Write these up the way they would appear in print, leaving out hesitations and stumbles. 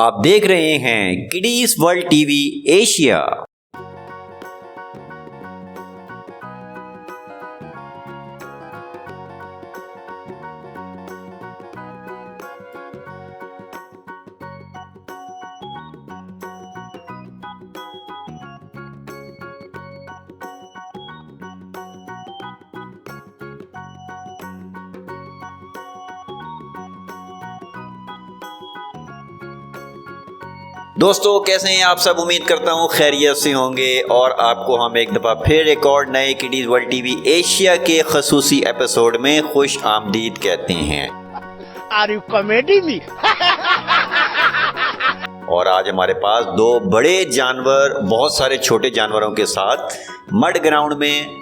आप देख रहे हैं किडीज वर्ल्ड टीवी एशिया। दोस्तों कैसे हैं आप सब। उम्मीद करता हूँ खैरियत से होंगे और आपको हम एक दफ़ा फिर एक और नए किडीज वर्ल्ड टीवी एशिया के खसूसी एपिसोड में खुश आमदीद कहते हैं। Are you comedy me? और आज हमारे पास दो बड़े जानवर बहुत सारे छोटे जानवरों के साथ मड ग्राउंड में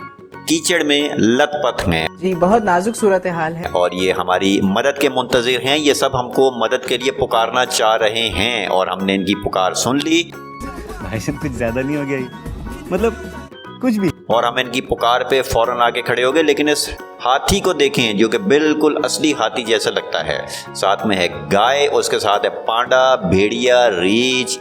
कीचड़ में लथपथ हैं जी, बहुत नाजुक सूरत हाल है और ये हमारी मदद के मुंतजिर हैं। ये सब हमको मदद के लिए पुकारना चाह रहे हैं और हमने इनकी पुकार सुन ली। भाई साहब कुछ ज्यादा नहीं हो गया ये? मतलब कुछ भी। और हम इनकी पुकार पे फौरन आके खड़े हो गए। लेकिन इस हाथी को देखें जो कि बिल्कुल असली हाथी जैसा लगता है। साथ में है गाय, उसके साथ है पांडा, भेड़िया, रीछ।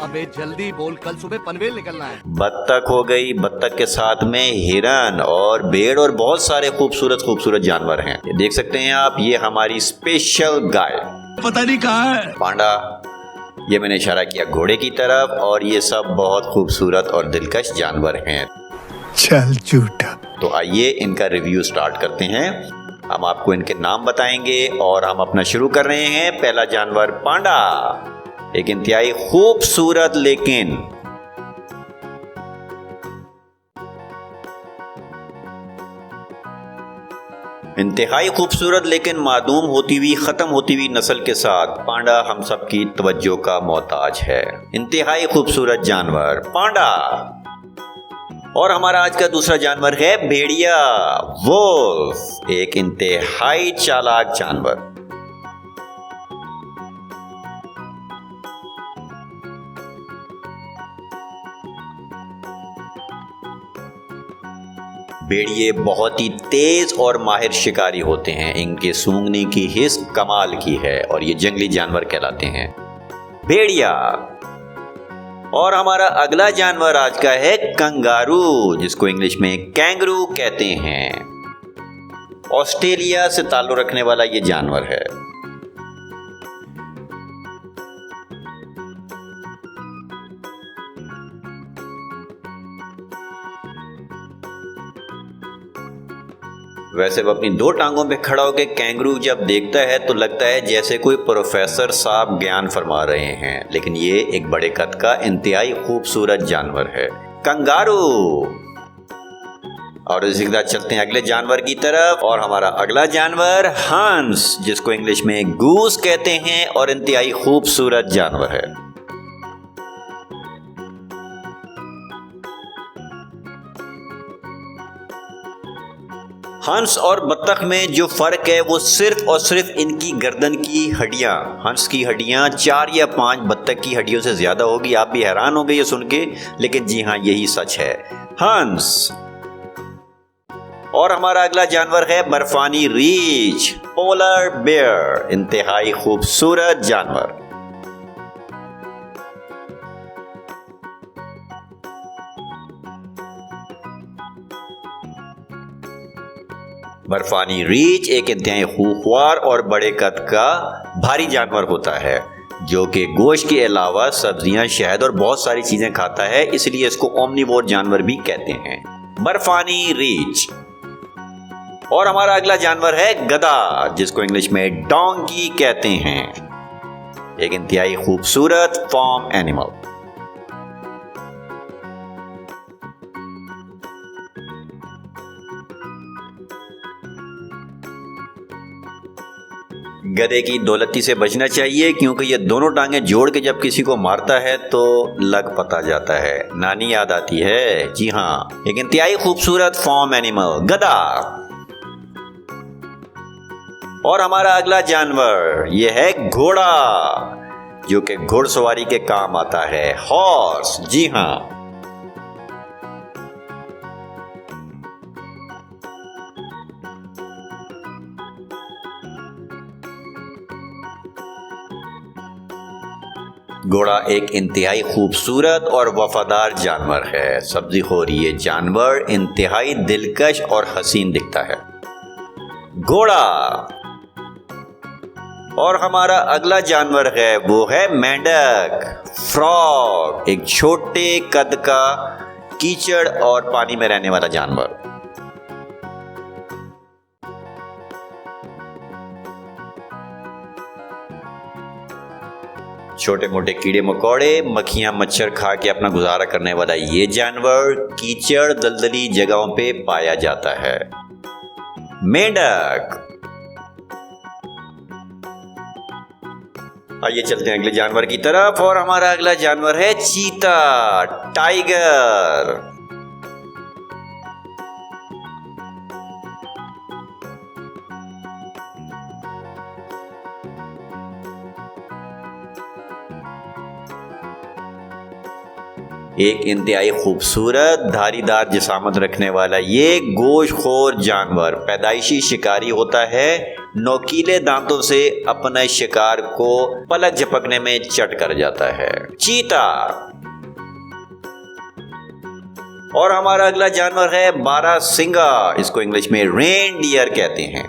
अबे जल्दी बोल, कल सुबह पनवेल निकलना है। बत्तख हो गई, बत्तख के साथ में हिरन और भेड़ और बहुत सारे खूबसूरत खूबसूरत जानवर हैं। ये देख सकते हैं आप, ये हमारी स्पेशल गाय। पता नहीं कहाँ है पांडा, ये मैंने इशारा किया घोड़े की तरफ। और ये सब बहुत खूबसूरत और दिलकश जानवर हैं। चल झूठा। तो आइए इनका रिव्यू स्टार्ट करते हैं। हम आपको इनके नाम बताएंगे और हम अपना शुरू कर रहे हैं। पहला जानवर पांडा, एक इंतहाई खूबसूरत लेकिन मादूम होती हुई खत्म होती हुई नस्ल के साथ पांडा हम सब की तवज्जो का मोहताज है। इंतहाई खूबसूरत जानवर पांडा। और हमारा आज का दूसरा जानवर है भेड़िया, वुल्फ, एक इंतहाई चालाक जानवर। भेड़िए बहुत ही तेज और माहिर शिकारी होते हैं। इनके सूंघने की हिस्स कमाल की है और ये जंगली जानवर कहलाते हैं, भेड़िया। और हमारा अगला जानवर आज का है कंगारू, जिसको इंग्लिश में कैंगरू कहते हैं। ऑस्ट्रेलिया से ताल्लुक रखने वाला ये जानवर है। वैसे वो अपनी दो टांगों पे खड़ा होकर कैंगरू जब देखता है तो लगता है जैसे कोई प्रोफेसर साहब ज्ञान फरमा रहे हैं। लेकिन ये एक बड़े कद का इंतहाई खूबसूरत जानवर है, कंगारू। और इसी के साथ चलते हैं अगले जानवर की तरफ। और हमारा अगला जानवर हंस, जिसको इंग्लिश में गूस कहते हैं और इंतहाई खूबसूरत जानवर है। हंस और बत्तख में जो फर्क है वो सिर्फ और सिर्फ इनकी गर्दन की हड्डियां। हंस की हड्डियां 4 या 5 बत्तख की हड्डियों से ज्यादा होगी। आप भी हैरान हो गए ये सुन के, लेकिन जी हाँ यही सच है, हंस। और हमारा अगला जानवर है बर्फानी रीछ, पोलर बेयर, इंतहाई खूबसूरत जानवर। बर्फानी रीछ एक इंतहाई खूंखार और बड़े कद का भारी जानवर होता है जो कि गोश्त के अलावा सब्जियां, शहद और बहुत सारी चीजें खाता है। इसलिए इसको ओमनीवोर जानवर भी कहते हैं, बर्फानी रीछ। और हमारा अगला जानवर है गधा, जिसको इंग्लिश में डोंकी कहते हैं, एक इंतहाई खूबसूरत फार्म एनिमल। गधे की दौलती से बचना चाहिए क्योंकि ये दोनों टांगे जोड़ के जब किसी को मारता है तो लग पता जाता है, नानी याद आती है। जी हाँ, एक इंतहाई खूबसूरत फार्म एनिमल गधा। और हमारा अगला जानवर ये है घोड़ा, जो कि घुड़सवारी के काम आता है, हॉर्स। जी हाँ, घोड़ा एक इंतहाई खूबसूरत और वफादार जानवर है। सब्जीखोर ये जानवर इंतहाई दिलकश और हसीन दिखता है। घोड़ा। और हमारा अगला जानवर है वो है मेंढक, फ्रॉग, एक छोटे कद का कीचड़ और पानी में रहने वाला जानवर। छोटे मोटे कीड़े मकोड़े, मक्खियां, मच्छर खा के अपना गुजारा करने वाला ये जानवर कीचड़ दलदली जगहों पे पाया जाता है। मेंढक। आइए चलते हैं अगले जानवर की तरफ और हमारा अगला जानवर है चीता, टाइगर। एक इंतहाई खूबसूरत धारीदार जिसामत रखने वाला ये गोश्तखोर जानवर पैदाइशी शिकारी होता है। नोकीले दांतों से अपने शिकार को पलक झपकने में चट कर जाता है। चीता। और हमारा अगला जानवर है बारहसिंगा, इसको इंग्लिश में रेनडियर कहते हैं।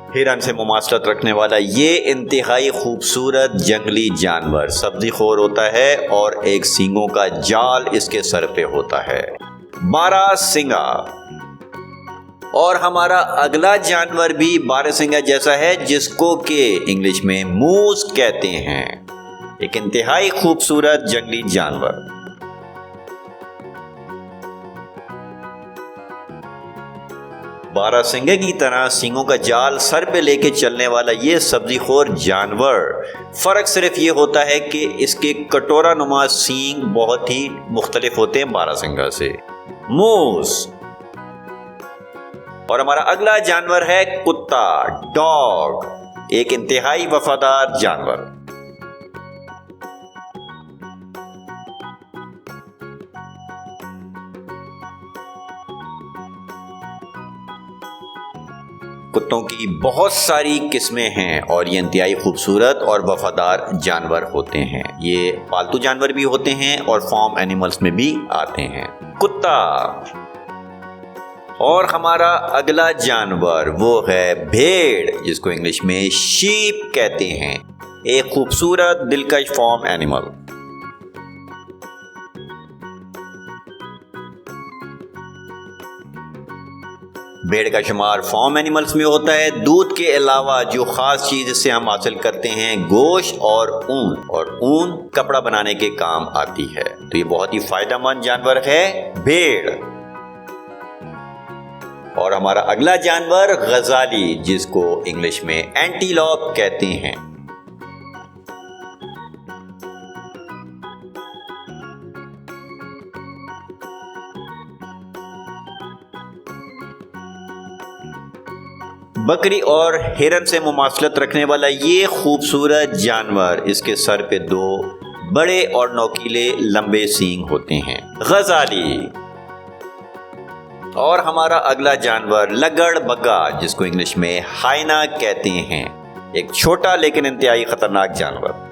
हिरन से मुमासलत रखने वाला ये इंतहाई खूबसूरत जंगली जानवर सब्जीखोर होता है और एक सींगों का जाल इसके सर पे होता है। बारहसिंगा। और हमारा अगला जानवर भी बारहसिंगा जैसा है, जिसको के इंग्लिश में मूस कहते हैं। एक इंतहाई खूबसूरत जंगली जानवर। बारहसिंगे की तरह सींगों का जाल सर पे लेके चलने वाला ये सब्जीखोर जानवर, फर्क सिर्फ ये होता है कि इसके कटोरा नुमा सींग बहुत ही मुख्तलिफ होते हैं बारहसिंगा से। मूस। और हमारा अगला जानवर है कुत्ता, डॉग, एक इंतहाई वफादार जानवर। कुत्तों की बहुत सारी किस्में हैं और ये इंतहाई खूबसूरत और वफादार जानवर होते हैं। ये पालतू जानवर भी होते हैं और फार्म एनिमल्स में भी आते हैं। कुत्ता। और हमारा अगला जानवर वो है भेड़, जिसको इंग्लिश में शीप कहते हैं। एक खूबसूरत दिलकश फार्म एनिमल। भेड़ का शुमार फार्म एनिमल्स में होता है। दूध के अलावा जो खास चीज इससे हम हासिल करते हैं गोश्त और ऊन कपड़ा बनाने के काम आती है। तो ये बहुत ही फायदेमंद जानवर है भेड़। और हमारा अगला जानवर गजाली, जिसको इंग्लिश में एंटीलॉप कहते हैं। बकरी और हिरन से मुमासलत रखने वाला ये खूबसूरत जानवर, इसके सर पे दो बड़े और नोकीले लंबे सींग होते हैं। गजाली। और हमारा अगला जानवर लगड़बग्गा, जिसको इंग्लिश में हाइना कहते हैं। एक छोटा लेकिन इंतहाई खतरनाक जानवर।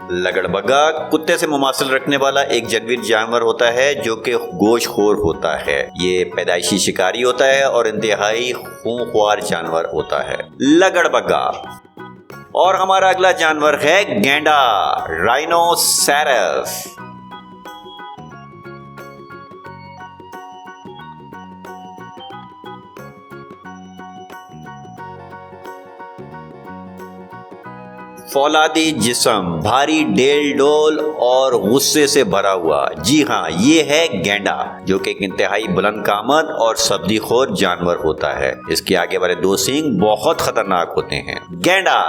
लगड़बग्गा कुत्ते से मुमासिल रखने वाला एक जानवीर जानवर होता है जो कि गोश्तखोर होता है। ये पैदाइशी शिकारी होता है और इंतहाई खूंखार जानवर होता है लगड़बग्गा। और हमारा अगला जानवर है गैंडा, राइनोसेरस। फौलादी जिस्म, भारी डेल डोल और गुस्से से भरा हुआ। जी हाँ, ये है गैंडा, जो कि एक इंतहाई बुलंद कामत और सब्जीखोर जानवर होता है। इसके आगे वाले दो सींग बहुत खतरनाक होते हैं। गैंडा।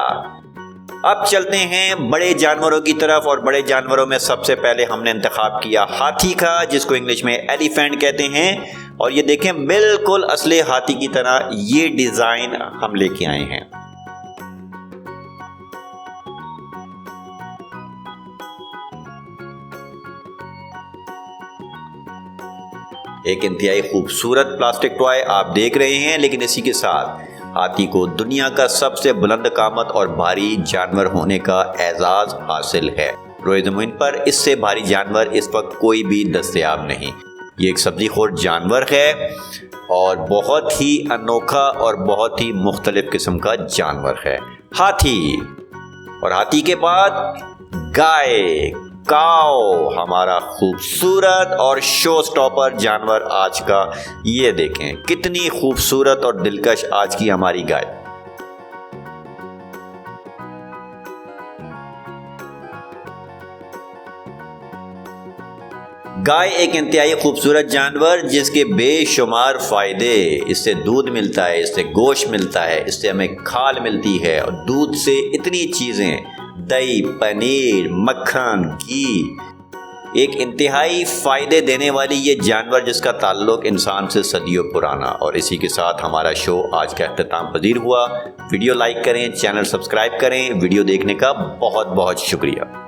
अब चलते हैं बड़े जानवरों की तरफ और बड़े जानवरों में सबसे पहले हमने इंतखाब किया हाथी का, जिसको इंग्लिश में एलिफेंट कहते हैं। और ये देखें बिल्कुल असली हाथी की तरह ये डिजाइन हम लेके आए हैं। एक इंतहाई खूबसूरत प्लास्टिक टॉय आप देख रहे हैं, लेकिन इसी के साथ हाथी को दुनिया का सबसे बुलंद कामत और भारी जानवर होने का एजाज हासिल है। रोए ज़मीन पर इससे भारी जानवर इस वक्त कोई भी दस्तयाब नहीं। ये एक सब्ज़ीखोर जानवर है और बहुत ही अनोखा और बहुत ही मुख्तलिफ किस्म का जानवर है हाथी। और हाथी के बाद गाय, काओ, हमारा खूबसूरत और शो स्टॉपर जानवर आज का। ये देखें कितनी खूबसूरत और दिलकश आज की हमारी गाय। गाय एक इंतहाई खूबसूरत जानवर जिसके बेशुमार फायदे, इससे दूध मिलता है, इससे गोश्त मिलता है, इससे हमें खाल मिलती है और दूध से इतनी चीज़ें, दही, पनीर, मक्खन, घी, एक इंतहाई फ़ायदे देने वाली ये जानवर जिसका ताल्लुक़ इंसान से सदियों पुराना। और इसी के साथ हमारा शो आज का अख्ताम पजीर हुआ। वीडियो लाइक करें, चैनल सब्सक्राइब करें। वीडियो देखने का बहुत बहुत शुक्रिया।